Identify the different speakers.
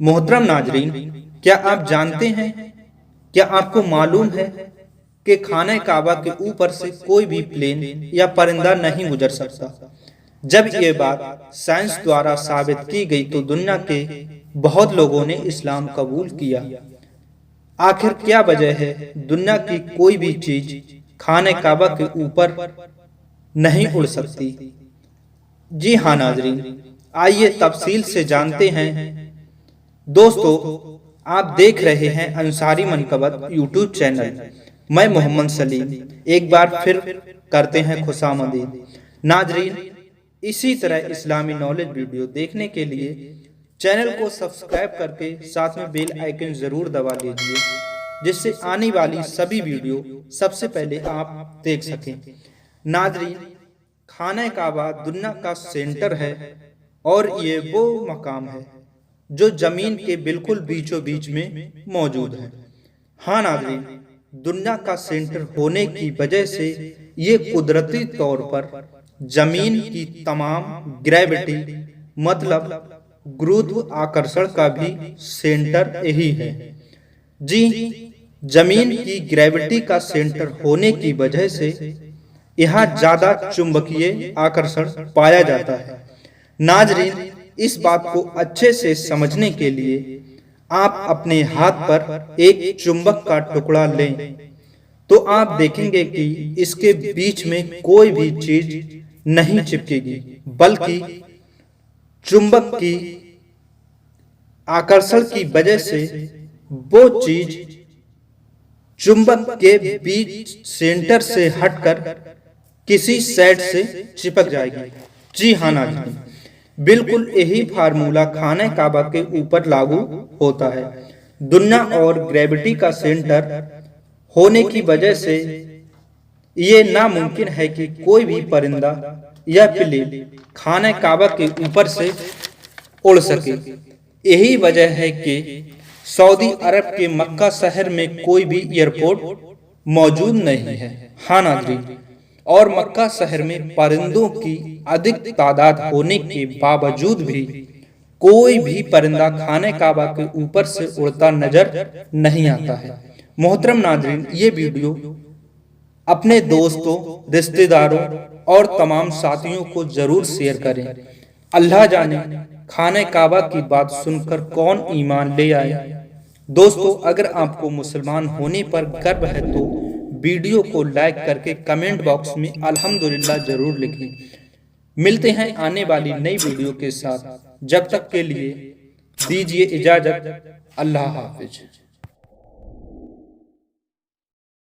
Speaker 1: मोहतरम नाजरीन, क्या आप जानते हैं, क्या आपको मालूम है कि खाने काबा के ऊपर से कोई भी प्लेन या परिंदा नहीं गुजर सकता। जब ये बात साइंस द्वारा साबित की गई तो दुनिया के बहुत लोगों ने इस्लाम कबूल किया। आखिर क्या वजह है दुनिया की कोई भी चीज खाने काबा के ऊपर नहीं उड़ सकती? जी हाँ नाजरीन, आइए तफसील से जानते हैं। दोस्तों, आप देख रहे हैं अंसारी मनकबत यूट्यूब चैनल। मैं मोहम्मद सलीम एक बार फिर करते हैं खुशामदीद। नाजरीन, इसी तरह इस्लामी नॉलेज वीडियो देखने के लिए चैनल को सब्सक्राइब करके साथ में बेल आइकन जरूर दबा लीजिए, जिससे आने वाली सभी वीडियो सबसे पहले आप देख सकें। नाजरीन, खाना काबा दुनिया का सेंटर है और ये वो मकाम है जो जमीन के बिल्कुल बीचों बीच में मौजूद है। हाँ नाज़रीन, दुनिया का सेंटर होने की वजह से ये कुदरती तौर पर जमीन की तमाम ग्रेविटी मतलब गुरुत्वाकर्षण का भी सेंटर यही है। जी, जमीन की ग्रेविटी का सेंटर होने की वजह से यहाँ ज्यादा चुंबकीय आकर्षण पाया जाता है। नाजरीन, इस बात को अच्छे से समझने के लिए आप अपने हाथ पर एक चुंबक का टुकड़ा लें तो आप देखेंगे कि इसके बीच में कोई भी चीज नहीं चिपकेगी, बल्कि चुंबक की आकर्षण की वजह से वो चीज चुंबक के बीच सेंटर से हटकर किसी साइड से चिपक जाएगी। जी हाँ नाज़रीन, बिल्कुल यही फार्मूला खाने काबा के ऊपर लागू होता है। दुनिया और ग्रेविटी का सेंटर होने की वजह से ये नामुमकिन है कि कोई भी परिंदा या प्लेन खाने काबा के ऊपर से उड़ सके। यही वजह है कि सऊदी अरब के मक्का शहर में कोई भी एयरपोर्ट मौजूद नहीं है। हाँ नाज़रीन, और मक्का शहर में परिंदों की अधिक तादाद होने के बावजूद भी कोई भी परिंदा खाने काबा के ऊपर से उड़ता नजर नहीं आता है। मोहतरम नाज़रीन, ये वीडियो अपने दोस्तों, रिश्तेदारों और तमाम साथियों को जरूर शेयर करें। अल्लाह जाने खाने काबा की बात सुनकर कौन ईमान ले आए। दोस्तों, अगर आपको मुसलमान होने पर गर्व है तो वीडियो को लाइक करके कमेंट बॉक्स में अल्हम्दुलिल्लाह जरूर लिखें। मिलते हैं आने वाली नई वीडियो के साथ। जब तक के लिए दीजिए इजाजत। अल्लाह हाफिज।